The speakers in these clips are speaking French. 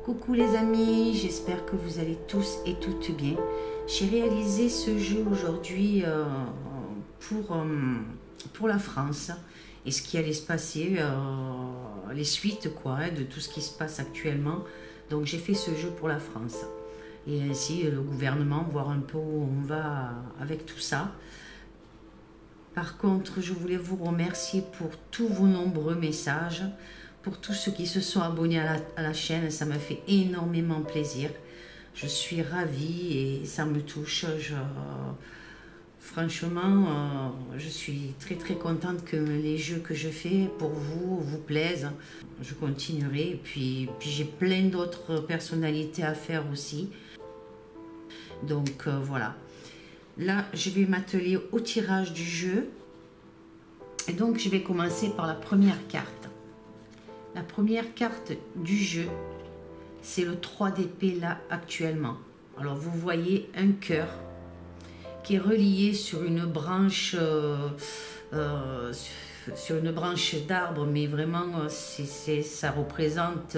Coucou les amis, j'espère que vous allez tous et toutes bien. J'ai réalisé ce jeu aujourd'hui pour la France et ce qui allait se passer, les suites quoi, de tout ce qui se passe actuellement. Donc j'ai fait ce jeu pour la France et ainsi le gouvernement, voir un peu où on va avec tout ça. Par contre, je voulais vous remercier pour tous vos nombreux messages, pour tous ceux qui se sont abonnés à la chaîne, ça me fait énormément plaisir. Je suis ravie et ça me touche. Franchement, je suis très contente que les jeux que je fais pour vous plaisent. Je continuerai et puis j'ai plein d'autres personnalités à faire aussi. Donc voilà. Là, je vais m'atteler au tirage du jeu. Et donc, je vais commencer par la première carte. La première carte du jeu, c'est le 3 d'épée là actuellement. Alors, vous voyez un cœur qui est relié sur une branche d'arbre, mais vraiment, ça représente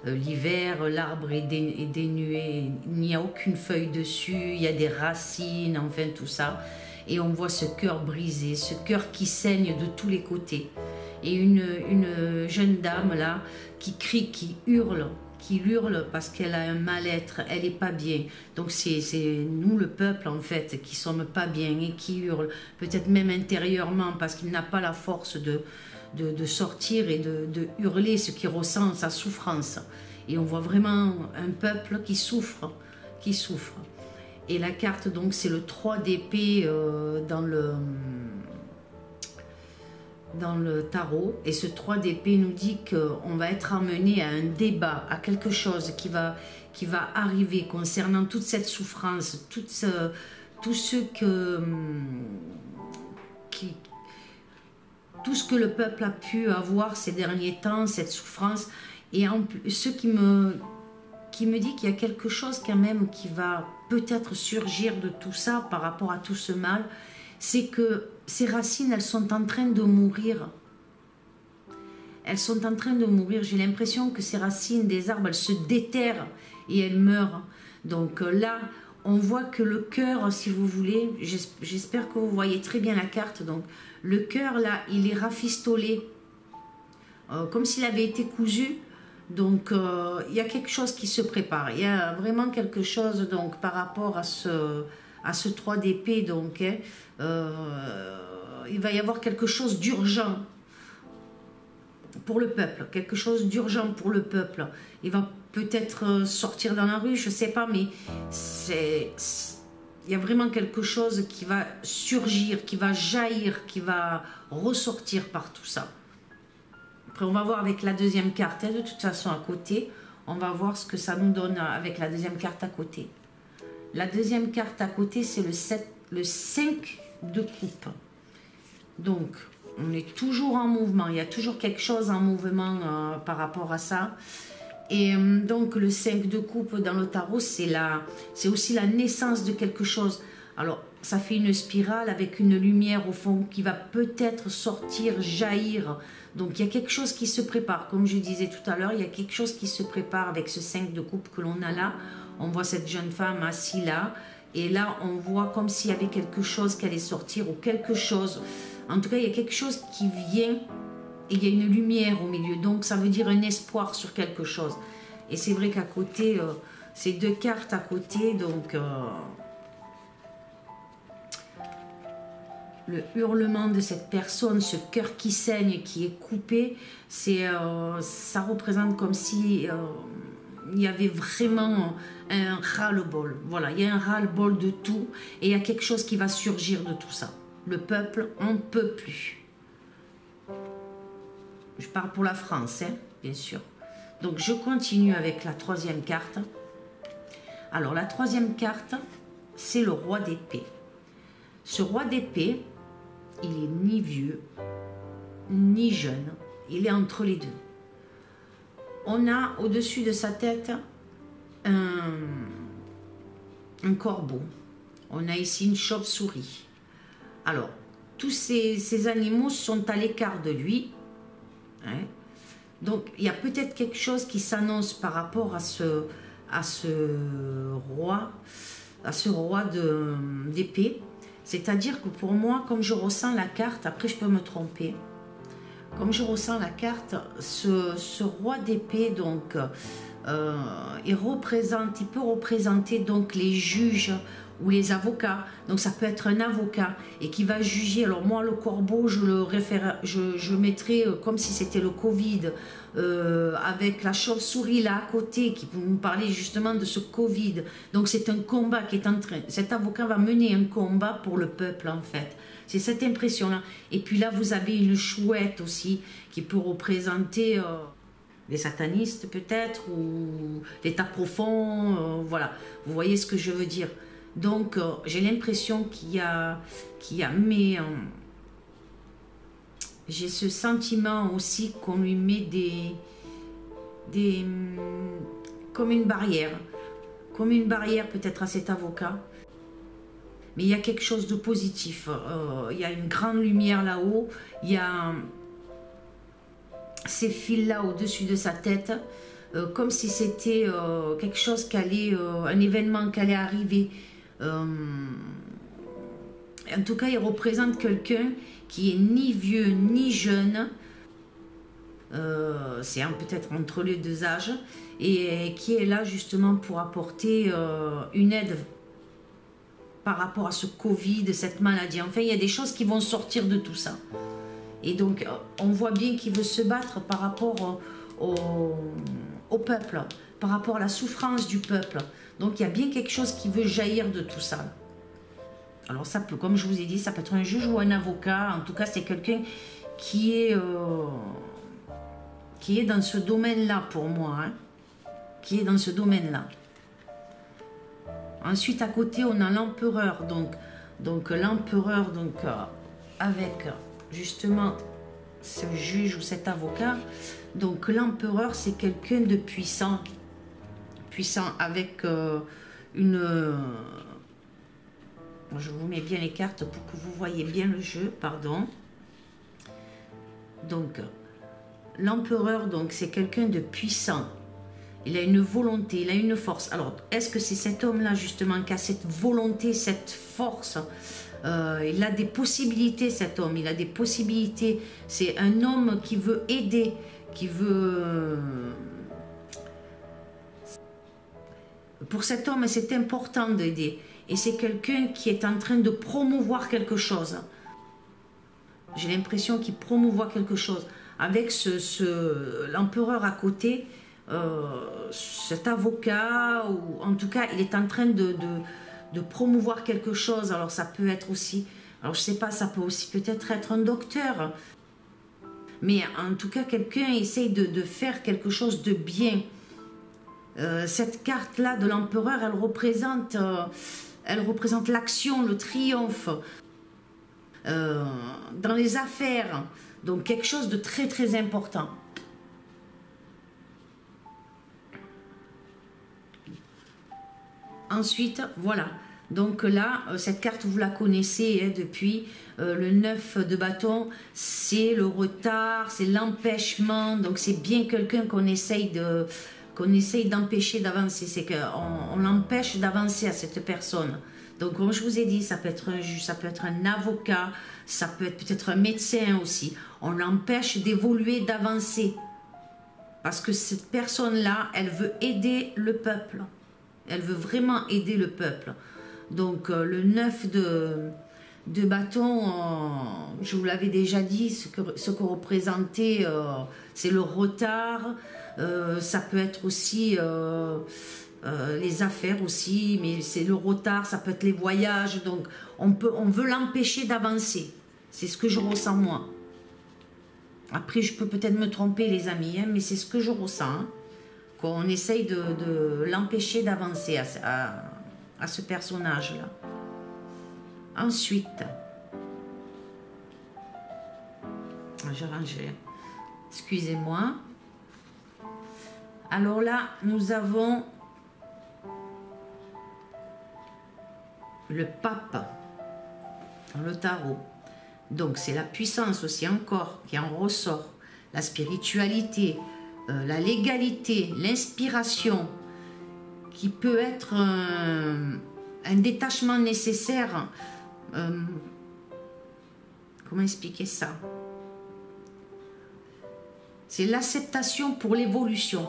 l'hiver, l'arbre est dénué, il n'y a aucune feuille dessus, il y a des racines, enfin tout ça. Et on voit ce cœur brisé, ce cœur qui saigne de tous les côtés. Et une jeune dame là, qui crie, qui hurle parce qu'elle a un mal-être, elle n'est pas bien. Donc c'est nous le peuple en fait qui sommes pas bien et qui hurle, peut-être même intérieurement parce qu'il n'a pas la force de sortir et de hurler ce qu'il ressent, sa souffrance. Et on voit vraiment un peuple qui souffre. Et la carte donc c'est le 3 d'épée dans le tarot, et ce 3 d'épée nous dit qu'on va être amené à un débat, à quelque chose qui va arriver concernant toute cette souffrance, tout ce que le peuple a pu avoir ces derniers temps, cette souffrance. Et en plus, ce qui me dit qu'il y a quelque chose quand même qui va peut-être surgir de tout ça par rapport à tout ce mal, c'est que ces racines, elles sont en train de mourir. Elles sont en train de mourir. J'ai l'impression que ces racines des arbres, elles se déterrent et elles meurent. Donc là, on voit que le cœur, si vous voulez, j'espère que vous voyez très bien la carte. Donc le cœur, là, il est rafistolé, comme s'il avait été cousu. Donc il y a quelque chose qui se prépare. Il y a vraiment quelque chose donc par rapport à ce 3 d'épée, donc il va y avoir quelque chose d'urgent pour le peuple, il va peut-être sortir dans la rue, je sais pas, mais il y a vraiment quelque chose qui va surgir, qui va jaillir, qui va ressortir par tout ça. Après on va voir avec la deuxième carte, de toute façon à côté, on va voir ce que ça nous donne avec la deuxième carte à côté. La deuxième carte à côté, c'est le 5 de coupe. Donc, on est toujours en mouvement. Il y a toujours quelque chose en mouvement par rapport à ça. Et donc, le 5 de coupe dans le tarot, c'est aussi la naissance de quelque chose. Alors, ça fait une spirale avec une lumière au fond qui va peut-être sortir, jaillir. Donc, il y a quelque chose qui se prépare. Comme je disais tout à l'heure, il y a quelque chose qui se prépare avec ce 5 de coupe que l'on a là. On voit cette jeune femme assise là, et là on voit comme s'il y avait quelque chose qui allait sortir, ou quelque chose. En tout cas, il y a quelque chose qui vient, et il y a une lumière au milieu, donc ça veut dire un espoir sur quelque chose. Et c'est vrai qu'à côté, ces deux cartes à côté, donc le hurlement de cette personne, ce cœur qui saigne, qui est coupé, ça représente comme si il y avait vraiment un ras-le-bol. Voilà, il y a un ras-le-bol de tout et il y a quelque chose qui va surgir de tout ça. Le peuple, on ne peut plus. Je parle pour la France, hein, bien sûr. Donc, je continue avec la troisième carte. Alors, la troisième carte, c'est le roi d'épée. Ce roi d'épée, il est ni vieux, ni jeune. Il est entre les deux. On a au-dessus de sa tête un corbeau. On a ici une chauve-souris. Alors, tous ces animaux sont à l'écart de lui. Hein. Donc, il y a peut-être quelque chose qui s'annonce par rapport à ce roi d'épée. C'est-à-dire que pour moi, comme je ressens la carte, après je peux me tromper, comme je ressens la carte, ce roi d'épée, donc, il peut représenter donc les juges ou les avocats. Donc ça peut être un avocat et qui va juger. Alors moi, le corbeau, je mettrais comme si c'était le Covid, avec la chauve-souris là à côté qui peut nous parler justement de ce Covid. Donc c'est un combat qui est en train. Cet avocat va mener un combat pour le peuple en fait. C'est cette impression-là. Et puis là, vous avez une chouette aussi qui peut représenter les satanistes peut-être ou l'état profond. Voilà, vous voyez ce que je veux dire. Donc, j'ai l'impression qu'il y a mais j'ai ce sentiment aussi qu'on lui met comme une barrière peut-être à cet avocat. Mais il y a quelque chose de positif. Il y a une grande lumière là-haut. Il y a ces fils là au-dessus de sa tête, comme si c'était quelque chose un événement qui allait arriver. En tout cas, il représente quelqu'un qui est ni vieux ni jeune, c'est peut-être entre les deux âges, et qui est là justement pour apporter une aide par rapport à ce Covid, cette maladie. Enfin, il y a des choses qui vont sortir de tout ça. Et donc, on voit bien qu'il veut se battre par rapport au peuple, par rapport à la souffrance du peuple. Donc, il y a bien quelque chose qui veut jaillir de tout ça. Alors, ça peut, comme je vous ai dit, ça peut être un juge ou un avocat. En tout cas, c'est quelqu'un qui est dans ce domaine-là pour moi. Hein, qui est dans ce domaine-là. Ensuite, à côté, on a l'empereur. Donc l'empereur, avec justement ce juge ou cet avocat. Donc l'empereur, c'est quelqu'un de puissant avec une... je vous mets bien les cartes pour que vous voyez bien le jeu, pardon. Donc l'empereur, donc c'est quelqu'un de puissant. Il a une volonté, il a une force. Alors, est-ce que c'est cet homme-là, justement, qui a cette volonté, cette force? Il a des possibilités, cet homme. Il a des possibilités. C'est un homme qui veut aider, qui veut... Pour cet homme, c'est important d'aider. Et c'est quelqu'un qui est en train de promouvoir quelque chose. J'ai l'impression qu'il promouvoit quelque chose. Avec l'empereur à côté... cet avocat, ou en tout cas il est en train de promouvoir quelque chose. Alors ça peut être aussi, alors je sais pas, ça peut aussi peut-être être un docteur, mais en tout cas quelqu'un essaye de faire quelque chose de bien. Cette carte là de l'empereur, elle représente l'action, le triomphe dans les affaires, donc quelque chose de très très important. Ensuite, voilà. Donc là, cette carte, vous la connaissez hein, depuis le 9 de bâton. C'est le retard, c'est l'empêchement. Donc c'est bien quelqu'un qu'on essaye d'empêcher d'avancer. C'est qu'on l'empêche d'avancer à cette personne. Donc comme je vous ai dit, ça peut être un juge, ça peut être un avocat, ça peut être peut-être un médecin aussi. On l'empêche d'évoluer, d'avancer. Parce que cette personne-là, elle veut aider le peuple. Elle veut vraiment aider le peuple. Donc le 9 de bâton, je vous l'avais déjà dit, ce que représentait, c'est le retard. Ça peut être aussi les affaires aussi, mais c'est le retard, ça peut être les voyages. Donc on veut l'empêcher d'avancer. C'est ce que je ressens moi. Après, je peux peut-être me tromper les amis, hein, mais c'est ce que je ressens. Hein. Qu'on essaye de l'empêcher d'avancer à ce personnage-là. Ensuite, j'ai rangé, excusez-moi. Alors là, nous avons le pape dans le tarot. Donc c'est la puissance aussi encore qui en ressort. la spiritualité, la légalité, l'inspiration, qui peut être un détachement nécessaire. Comment expliquer ça? C'est l'acceptation pour l'évolution.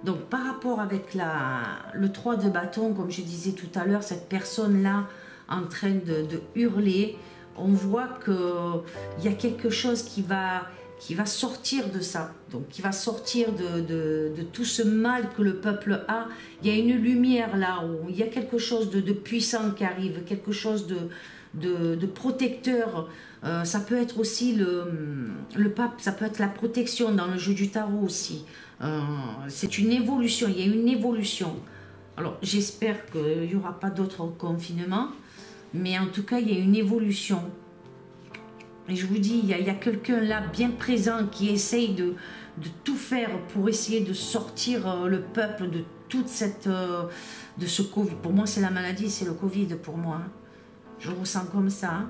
Donc par rapport avec le 3 de bâton, comme je disais tout à l'heure, cette personne-là en train de hurler, on voit qu'il y a quelque chose qui va sortir de ça, donc qui va sortir de tout ce mal que le peuple a. Il y a une lumière là, où il y a quelque chose de puissant qui arrive, quelque chose de protecteur. Ça peut être aussi le pape, ça peut être la protection dans le jeu du tarot aussi. C'est une évolution, il y a une évolution. Alors j'espère qu'il n'y aura pas d'autres confinements, mais en tout cas il y a une évolution. Et je vous dis, il y a quelqu'un là bien présent qui essaye de tout faire pour essayer de sortir le peuple de toute de ce Covid. Pour moi c'est la maladie, c'est le Covid pour moi. Je le ressens comme ça.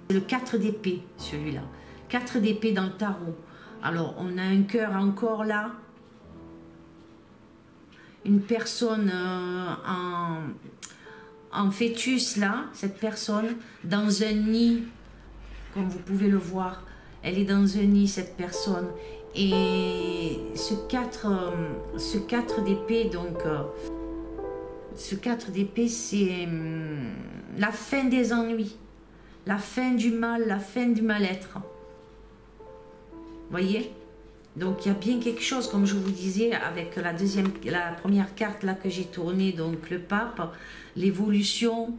C'est le 4 d'épée, celui-là. 4 d'épée dans le tarot. Alors, on a un cœur encore là. Une personne en fœtus, là. Cette personne, dans un nid. Comme vous pouvez le voir. Elle est dans un nid, cette personne. Et ce 4 d'épée, donc... ce 4 d'épée, c'est la fin des ennuis. La fin du mal, la fin du mal-être. Voyez? Donc il y a bien quelque chose, comme je vous disais, avec la première carte là que j'ai tournée, donc le pape, l'évolution,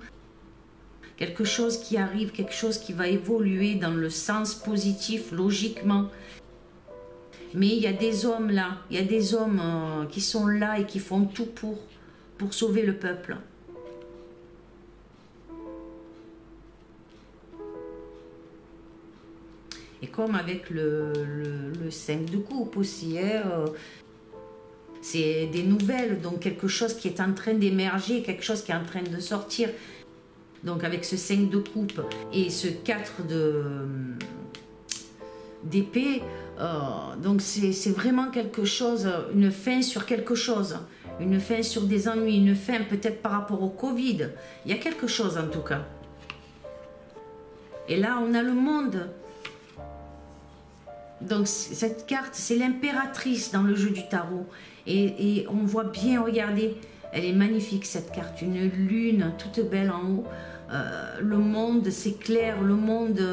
quelque chose qui arrive, quelque chose qui va évoluer dans le sens positif, logiquement. Mais il y a des hommes là, il y a des hommes qui sont là et qui font tout pour sauver le peuple. Et comme avec le 5 de coupe aussi, hein, c'est des nouvelles, donc quelque chose qui est en train d'émerger, quelque chose qui est en train de sortir. Donc avec ce 5 de coupe et ce 4 d'épée, donc c'est vraiment quelque chose, une fin sur quelque chose, une fin sur des ennuis, une fin peut-être par rapport au Covid. Il y a quelque chose en tout cas. Et là on a le monde. Donc cette carte, c'est l'impératrice dans le jeu du tarot. Et on voit bien, regardez, elle est magnifique cette carte. Une lune toute belle en haut. Le monde, c'est clair, le monde,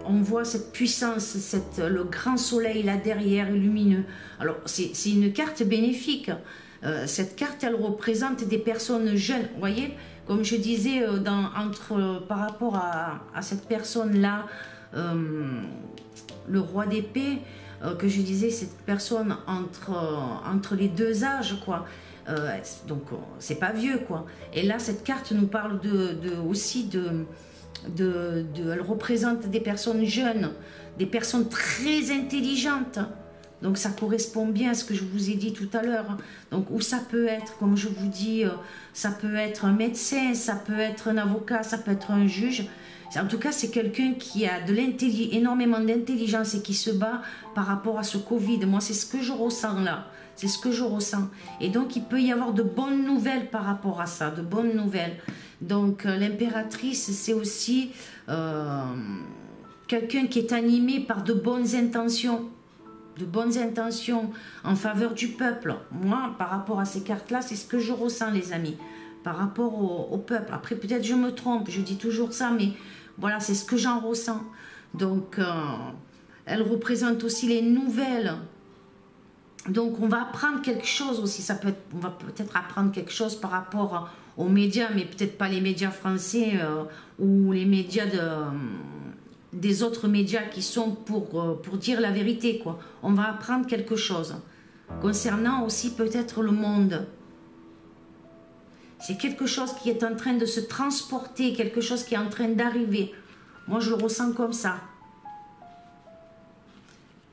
on voit cette puissance, le grand soleil là derrière, lumineux. Alors c'est une carte bénéfique. Cette carte, elle représente des personnes jeunes. Vous voyez, comme je disais, par rapport à cette personne-là, le roi d'épée, que je disais, cette personne entre les deux âges, quoi. Donc c'est pas vieux, quoi. Et là cette carte nous parle aussi elle représente des personnes jeunes, des personnes très intelligentes. Donc ça correspond bien à ce que je vous ai dit tout à l'heure. Donc où ça peut être, comme je vous dis, ça peut être un médecin, ça peut être un avocat, ça peut être un juge. En tout cas, c'est quelqu'un qui a énormément d'intelligence et qui se bat par rapport à ce Covid. Moi, c'est ce que je ressens là. C'est ce que je ressens. Et donc, il peut y avoir de bonnes nouvelles par rapport à ça, de bonnes nouvelles. Donc, l'impératrice, c'est aussi quelqu'un qui est animé par de bonnes intentions. De bonnes intentions en faveur du peuple. Moi, par rapport à ces cartes-là, c'est ce que je ressens, les amis. Par rapport au peuple. Après, peut-être je me trompe, je dis toujours ça, mais voilà, c'est ce que j'en ressens. Donc, elle représente aussi les nouvelles. Donc, on va apprendre quelque chose aussi. On va peut-être apprendre quelque chose par rapport aux médias, mais peut-être pas les médias français ou les médias des autres médias qui sont pour dire la vérité, quoi. On va apprendre quelque chose. Concernant aussi peut-être le monde. C'est quelque chose qui est en train de se transporter, quelque chose qui est en train d'arriver. Moi, je le ressens comme ça.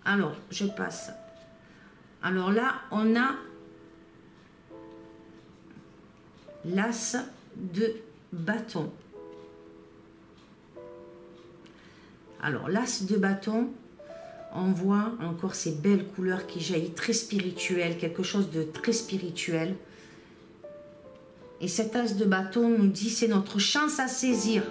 Alors, je passe. Alors là, on a l'as de bâton. Alors, l'as de bâton, on voit encore ces belles couleurs qui jaillissent, très spirituelles, quelque chose de très spirituel. Et cet as de bâton nous dit c'est notre chance à saisir.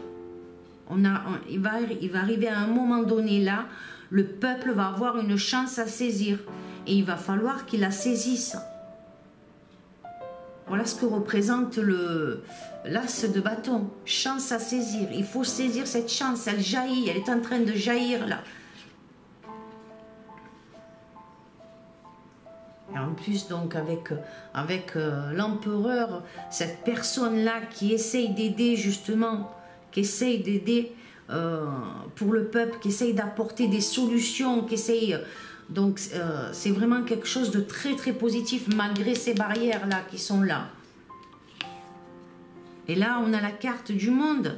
Il va arriver à un moment donné là, le peuple va avoir une chance à saisir. Et il va falloir qu'il la saisisse. Voilà ce que représente l'as de bâton. Chance à saisir. Il faut saisir cette chance. Elle jaillit. Elle est en train de jaillir là. Et en plus, donc, avec l'empereur, cette personne-là qui essaye d'aider, justement, qui essaye d'aider pour le peuple, qui essaye d'apporter des solutions, qui essaye... Donc, c'est vraiment quelque chose de très, très positif, malgré ces barrières-là qui sont là. Et là, on a la carte du monde.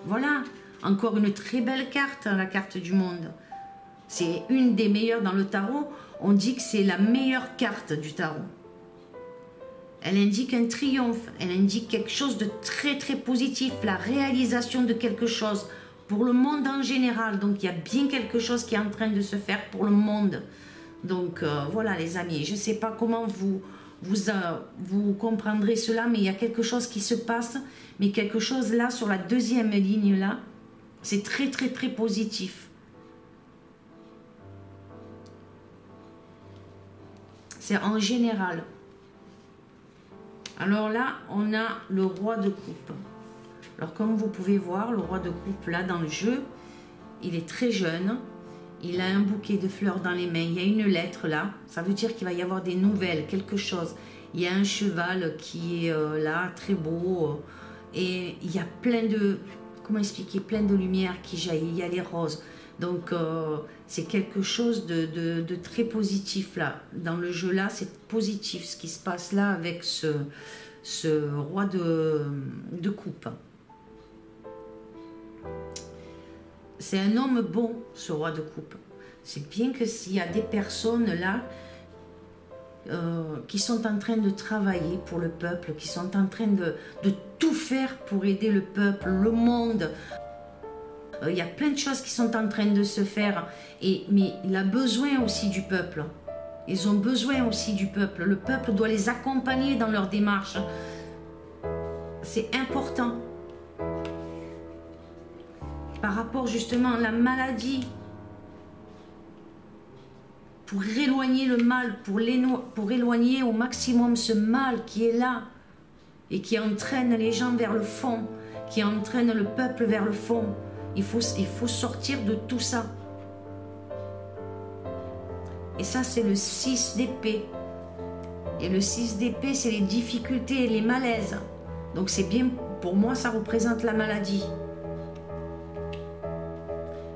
Voilà, encore une très belle carte, la carte du monde. C'est une des meilleures dans le tarot. On dit que c'est la meilleure carte du tarot. Elle indique un triomphe, elle indique quelque chose de très très positif, la réalisation de quelque chose pour le monde en général. Donc il y a bien quelque chose qui est en train de se faire pour le monde. Donc voilà les amis, je ne sais pas comment vous comprendrez cela, mais il y a quelque chose qui se passe, mais quelque chose là sur la deuxième ligne là, c'est très très très positif. C'est en général. Alors là, on a le roi de coupe. Alors comme vous pouvez voir, le roi de coupe là dans le jeu, il est très jeune. Il a un bouquet de fleurs dans les mains. Il y a une lettre là. Ça veut dire qu'il va y avoir des nouvelles, quelque chose. Il y a un cheval qui est là, très beau. Et il y a plein de... Comment expliquer? Plein de lumière qui jaillit. Il y a les roses. Donc c'est quelque chose de très positif là. Dans le jeu là, c'est positif ce qui se passe là avec ce roi de coupe. C'est un homme bon, ce roi de coupe. C'est bien que s'il y a des personnes là qui sont en train de travailler pour le peuple, qui sont en train de tout faire pour aider le peuple, le monde. Il y a plein de choses qui sont en train de se faire, mais il a besoin aussi du peuple. Ils ont besoin aussi du peuple. Le peuple doit les accompagner dans leur démarche. C'est important. Par rapport justement à la maladie, pour éloigner le mal, pour éloigner au maximum ce mal qui est là et qui entraîne les gens vers le fond, qui entraîne le peuple vers le fond. Il faut sortir de tout ça. Et ça, c'est le 6 d'épée. Et le 6 d'épée, c'est les difficultés et les malaises. Donc c'est bien, pour moi, ça représente la maladie.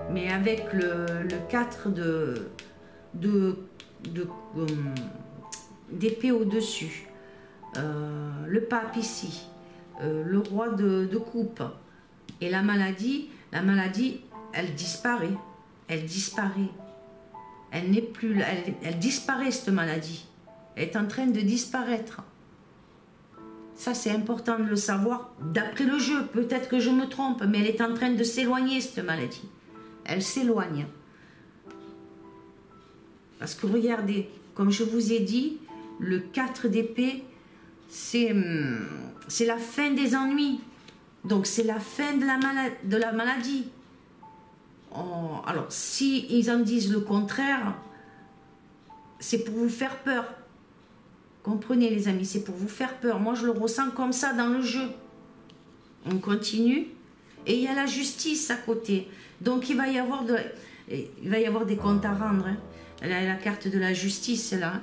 Mais avec le 4 d'épée au-dessus, le pape ici, le roi de coupe et la maladie, elle disparaît. Elle disparaît. Elle n'est plus là. Elle disparaît, cette maladie. Elle est en train de disparaître. Ça, c'est important de le savoir. D'après le jeu, peut-être que je me trompe, mais elle est en train de s'éloigner, cette maladie. Elle s'éloigne. Parce que regardez, comme je vous ai dit, le 4 d'épée, c'est la fin des ennuis. Donc c'est la fin de la maladie. Alors, si ils en disent le contraire, c'est pour vous faire peur. Comprenez les amis, c'est pour vous faire peur. Moi, je le ressens comme ça dans le jeu. On continue. Et il y a la justice à côté. Donc, il va y avoir des comptes à rendre. Hein. La carte de la justice, là.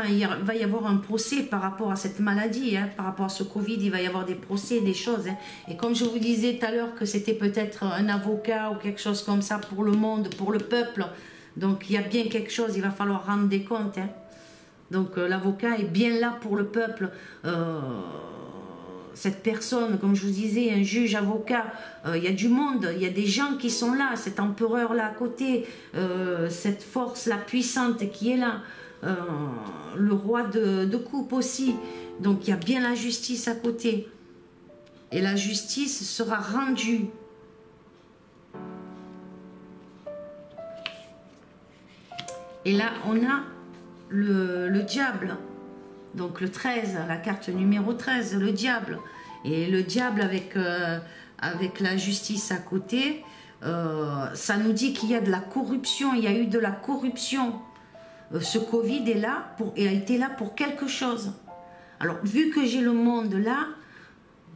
Il va y avoir un procès par rapport à cette maladie, hein, par rapport à ce Covid, il va y avoir des procès, des choses. Hein. Et comme je vous disais tout à l'heure que c'était peut-être un avocat ou quelque chose comme ça pour le monde, pour le peuple, donc il y a bien quelque chose, il va falloir rendre des comptes. Hein. Donc l'avocat est bien là pour le peuple. Cette personne, comme je vous disais, un juge, avocat, il y a du monde, il y a des gens qui sont là, cet empereur là à côté, cette force là puissante qui est là. Le roi de coupe aussi. Donc il y a bien la justice à côté. Et la justice sera rendue. Et là, on a le diable. Donc le 13, la carte numéro 13, le diable. Et le diable avec la justice à côté, ça nous dit qu'il y a de la corruption, il y a eu de la corruption. Ce Covid est là et a été là pour quelque chose. Alors, vu que j'ai le monde là,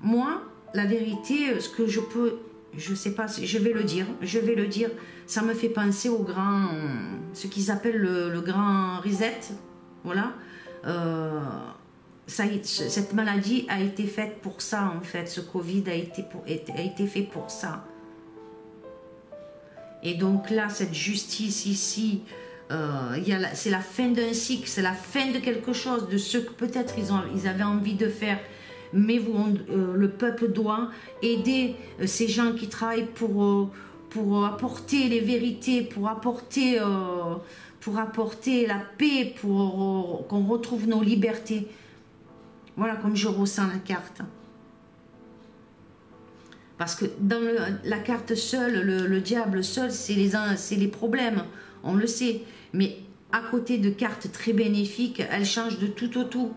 moi, la vérité, ce que je peux, je sais pas, je vais le dire, ça me fait penser au grand, ce qu'ils appellent le grand reset, voilà. Cette maladie a été faite pour ça, en fait, ce Covid a été fait pour ça. Et donc là, cette justice ici, c'est la fin d'un cycle, c'est la fin de quelque chose, de ce que peut-être ils avaient envie de faire, mais le peuple doit aider ces gens qui travaillent pour apporter les vérités, pour apporter la paix, pour qu'on retrouve nos libertés. Voilà comme je ressens la carte. Parce que dans la carte seule, le diable seul, c'est les problèmes, on le sait. Mais à côté de cartes très bénéfiques, elle change de tout au tout.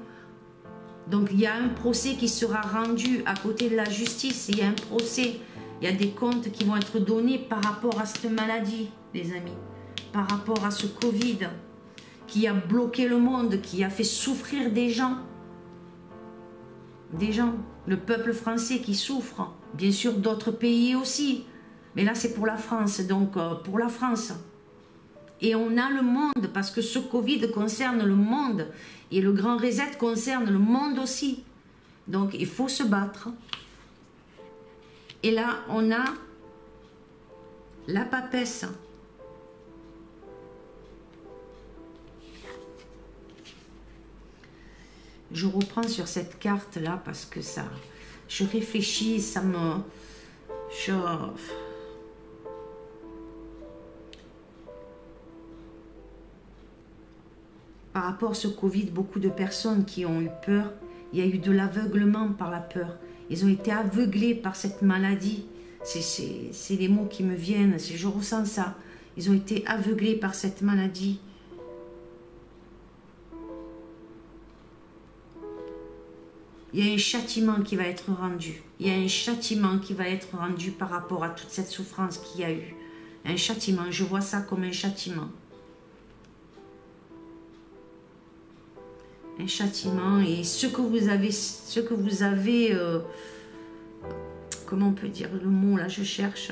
Donc il y a un procès qui sera rendu à côté de la justice, il y a un procès, il y a des comptes qui vont être donnés par rapport à cette maladie, les amis, par rapport à ce Covid, qui a bloqué le monde, qui a fait souffrir des gens, le peuple français qui souffre, bien sûr d'autres pays aussi, mais là c'est pour la France, donc pour la France. Et on a le monde, parce que ce Covid concerne le monde, et le grand reset concerne le monde aussi. Donc il faut se battre. Et là on a la papesse. Je reprends sur cette carte là parce que ça, je réfléchis, ça me, par rapport à ce Covid, beaucoup de personnes qui ont eu peur, il y a eu de l'aveuglement par la peur. Ils ont été aveuglés par cette maladie. C'est les mots qui me viennent, je ressens ça. Ils ont été aveuglés par cette maladie. Il y a un châtiment qui va être rendu. Il y a un châtiment qui va être rendu par rapport à toute cette souffrance qu'il y a eu. Un châtiment, je vois ça comme un châtiment. Un châtiment, et ce que vous avez, comment on peut dire le mot là, je cherche.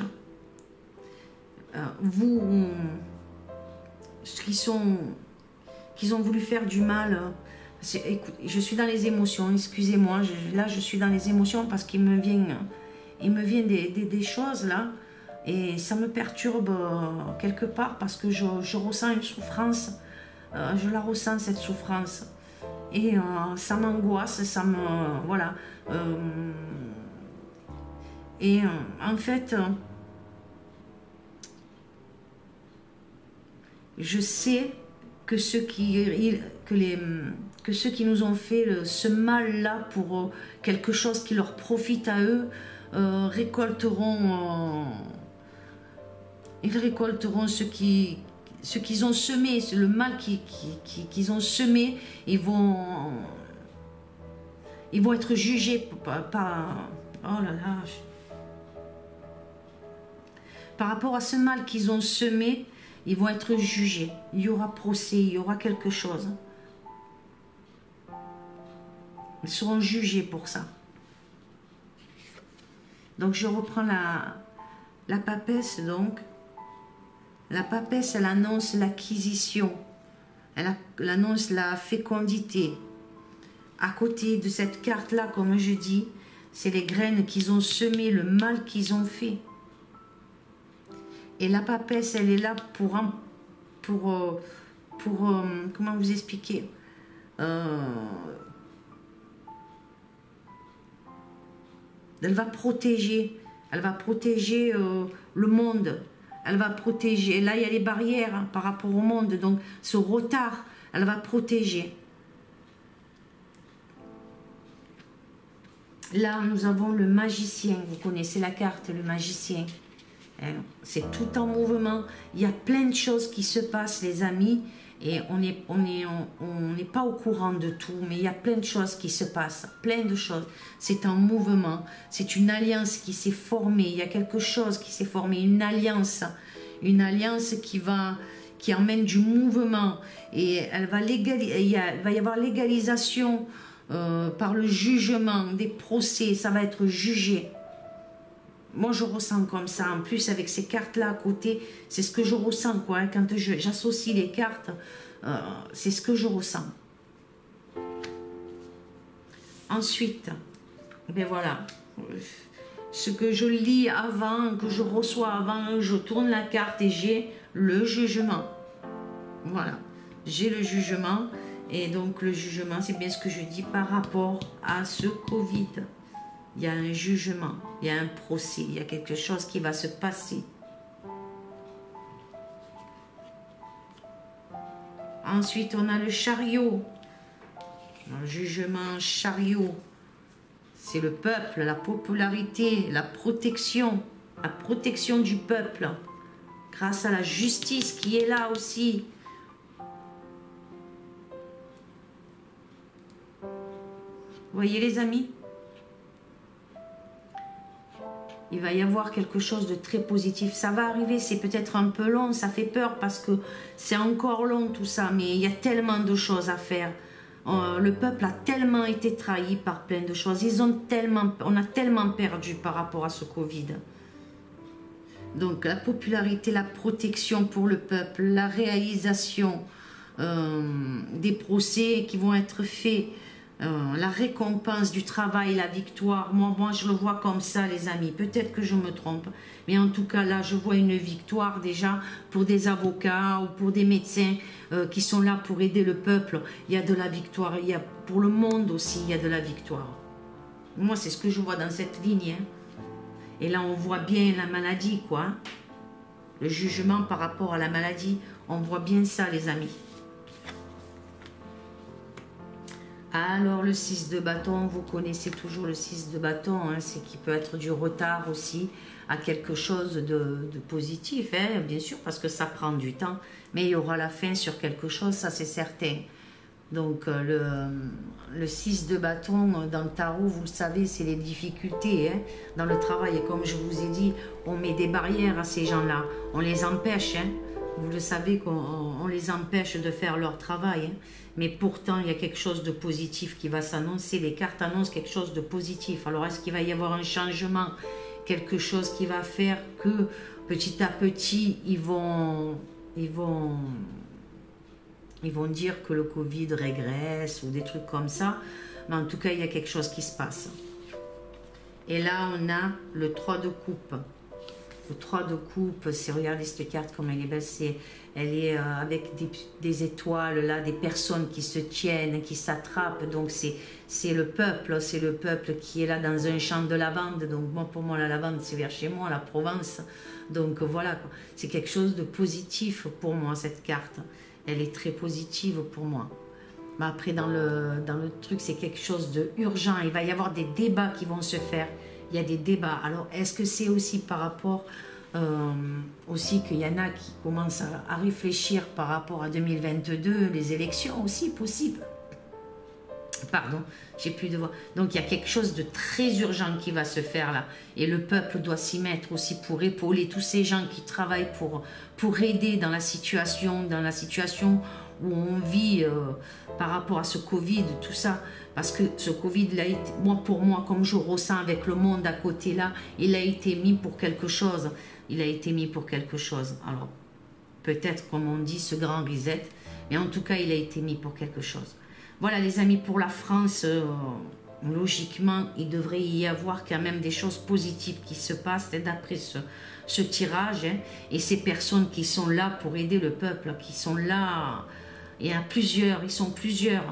Qu'ils ont voulu faire du mal. Écoute, je suis dans les émotions, excusez-moi, là je suis dans les émotions parce qu'il me vient des choses là, et ça me perturbe quelque part parce que je ressens une souffrance, je la ressens cette souffrance, et ça m'angoisse, ça me, voilà, et en fait, je sais que ceux qui nous ont fait ce mal-là pour quelque chose qui leur profite à eux, ils récolteront ce qu'ils ont semé, le mal qu'ils ont semé, ils vont être jugés par oh là là, par rapport à ce mal qu'ils ont semé. Ils vont être jugés, il y aura procès, il y aura quelque chose. Ils seront jugés pour ça. Donc je reprends la papesse donc. La papesse, elle annonce l'acquisition, elle annonce la fécondité. À côté de cette carte-là, comme je dis, c'est les graines qu'ils ont semées, le mal qu'ils ont fait. Et la papesse, elle est là pour comment vous expliquer, elle va protéger le monde, elle va protéger, là il y a les barrières par rapport au monde, donc ce retard, elle va protéger. Là nous avons le magicien, vous connaissez la carte, le magicien. C'est tout en mouvement, il y a plein de choses qui se passent les amis, Et on n'est pas au courant de tout, mais il y a plein de choses qui se passent, plein de choses. C'est un mouvement, c'est une alliance qui s'est formée, il y a quelque chose qui s'est formé, une alliance qui emmène du mouvement, et il va y avoir légalisation par le jugement, des procès, ça va être jugé. Moi, je ressens comme ça. En plus, avec ces cartes-là à côté, c'est ce que je ressens, quoi. Hein. Quand j'associe les cartes, c'est ce que je ressens. Ensuite, ben voilà. Ce que je lis avant, que je reçois avant, je tourne la carte et j'ai le jugement. Voilà. J'ai le jugement. Et donc, le jugement, c'est bien ce que je dis par rapport à ce Covid. Il y a un jugement, il y a un procès, il y a quelque chose qui va se passer. Ensuite, on a le chariot. Le jugement chariot, c'est le peuple, la popularité, la protection du peuple, grâce à la justice qui est là aussi. Vous voyez les amis ? Il va y avoir quelque chose de très positif. Ça va arriver, c'est peut-être un peu long, ça fait peur parce que c'est encore long tout ça, mais il y a tellement de choses à faire. Le peuple a tellement été trahi par plein de choses. On a tellement perdu par rapport à ce Covid. Donc la popularité, la protection pour le peuple, la réalisation des procès qui vont être faits, la récompense du travail, la victoire. Moi, je le vois comme ça, les amis. Peut-être que je me trompe, mais en tout cas, là, je vois une victoire déjà pour des avocats ou pour des médecins qui sont là pour aider le peuple. Il y a de la victoire. Pour le monde aussi, il y a de la victoire. Moi, c'est ce que je vois dans cette ligne. Hein. Et là, on voit bien la maladie, quoi. Le jugement par rapport à la maladie, on voit bien ça, les amis. Alors le 6 de bâton, vous connaissez toujours le 6 de bâton, hein, c'est qui peut être du retard aussi à quelque chose de positif, hein, bien sûr, parce que ça prend du temps, mais il y aura la fin sur quelque chose, ça c'est certain. Donc le 6 de bâton dans le tarot, vous le savez, c'est les difficultés hein, dans le travail. Et comme je vous ai dit, on met des barrières à ces gens-là, on les empêche, hein. Vous le savez qu'on les empêche de faire leur travail. Hein. Mais pourtant, il y a quelque chose de positif qui va s'annoncer. Les cartes annoncent quelque chose de positif. Alors, est-ce qu'il va y avoir un changement? Quelque chose qui va faire que, petit à petit, ils vont dire que le Covid régresse ou des trucs comme ça. Mais en tout cas, il y a quelque chose qui se passe. Et là, on a le 3 de coupe. Le 3 de coupe, c'est, regardez cette carte comme elle est belle, elle est avec des étoiles, là, des personnes qui se tiennent, qui s'attrapent, donc c'est le peuple qui est là dans un champ de lavande, donc moi, pour moi la lavande c'est vers chez moi, la Provence, donc voilà, c'est quelque chose de positif pour moi cette carte, elle est très positive pour moi. Mais après dans le truc c'est quelque chose de urgent, il va y avoir des débats qui vont se faire. Il y a des débats. Alors, est-ce que c'est aussi par rapport aussi qu'il y en a qui commencent à réfléchir par rapport à 2022, les élections aussi possible. Pardon, j'ai plus de voix. Donc, il y a quelque chose de très urgent qui va se faire là. Et le peuple doit s'y mettre aussi pour épauler tous ces gens qui travaillent pour aider dans la situation où on vit par rapport à ce Covid, tout ça. Parce que ce Covid, pour moi, comme je ressens avec le monde à côté là, il a été mis pour quelque chose. Il a été mis pour quelque chose. Alors, peut-être, comme on dit, ce grand reset, mais en tout cas, il a été mis pour quelque chose. Voilà, les amis, pour la France, logiquement, il devrait y avoir quand même des choses positives qui se passent d'après ce tirage. Hein, et ces personnes qui sont là pour aider le peuple, qui sont là, il y a plusieurs, ils sont plusieurs.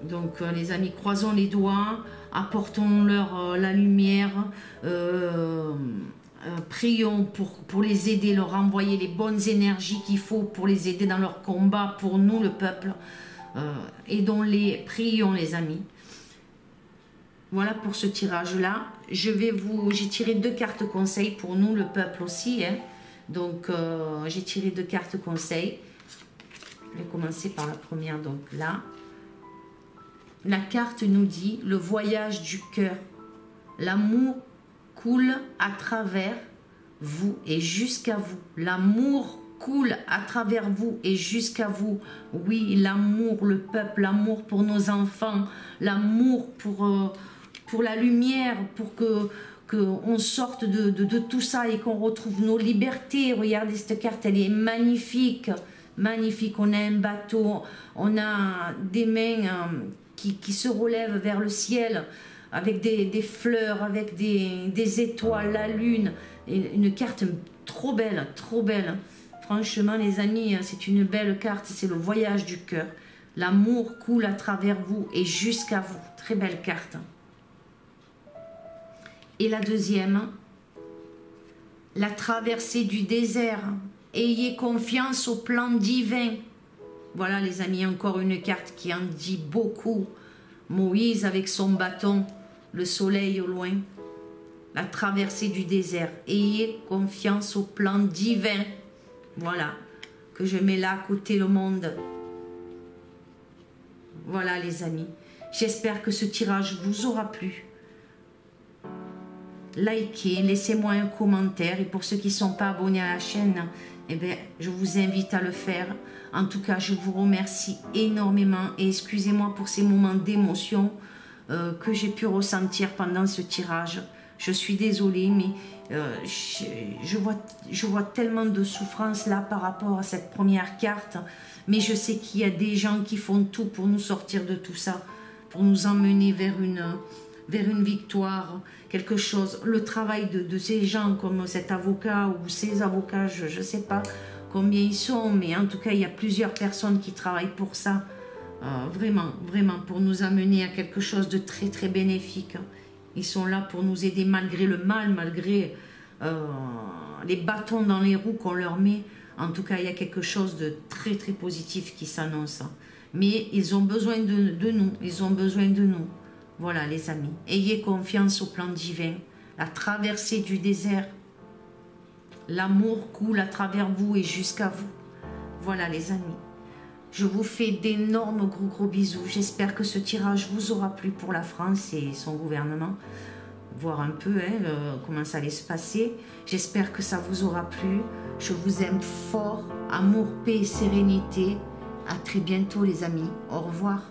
Donc les amis, croisons les doigts, apportons-leur la lumière, prions pour les aider, leur envoyer les bonnes énergies qu'il faut pour les aider dans leur combat, pour nous le peuple. Aidons-les, prions les amis. Voilà pour ce tirage-là. J'ai tiré 2 cartes conseils pour nous le peuple aussi, hein. Donc, j'ai tiré 2 cartes conseils. Je vais commencer par la première, donc là. La carte nous dit le voyage du cœur. L'amour coule à travers vous et jusqu'à vous. L'amour coule à travers vous et jusqu'à vous. Oui, l'amour, le peuple, l'amour pour nos enfants, l'amour pour la lumière, pour qu'on sorte de tout ça et qu'on retrouve nos libertés. Regardez cette carte, elle est magnifique. Magnifique, on a un bateau, on a des mains qui se relèvent vers le ciel avec des fleurs, avec des étoiles, la lune. Et une carte trop belle, trop belle. Franchement, les amis, c'est une belle carte, c'est le voyage du cœur. L'amour coule à travers vous et jusqu'à vous. Très belle carte. Et la deuxième, la traversée du désert. Ayez confiance au plan divin. Voilà les amis, encore une carte qui en dit beaucoup. Moïse avec son bâton, le soleil au loin. La traversée du désert. Ayez confiance au plan divin. Voilà, que je mets là à côté le monde. Voilà les amis. J'espère que ce tirage vous aura plu. Likez, laissez-moi un commentaire. Et pour ceux qui ne sont pas abonnés à la chaîne, eh bien, je vous invite à le faire. En tout cas, je vous remercie énormément. Et excusez-moi pour ces moments d'émotion que j'ai pu ressentir pendant ce tirage. Je suis désolée, mais je vois tellement de souffrance là par rapport à cette première carte. Mais je sais qu'il y a des gens qui font tout pour nous sortir de tout ça, pour nous emmener vers une victoire, quelque chose. Le travail de ces gens comme cet avocat ou ces avocats, je ne sais pas combien ils sont, mais en tout cas, il y a plusieurs personnes qui travaillent pour ça. Vraiment, vraiment, pour nous amener à quelque chose de très, très bénéfique. Ils sont là pour nous aider malgré le mal, malgré les bâtons dans les roues qu'on leur met. En tout cas, il y a quelque chose de très, très positif qui s'annonce. Mais ils ont besoin de nous. Ils ont besoin de nous. Voilà, les amis. Ayez confiance au plan divin. La traversée du désert. L'amour coule à travers vous et jusqu'à vous. Voilà, les amis. Je vous fais d'énormes gros bisous. J'espère que ce tirage vous aura plu pour la France et son gouvernement. Voir un peu comment ça allait se passer. J'espère que ça vous aura plu. Je vous aime fort. Amour, paix et sérénité. À très bientôt les amis. Au revoir.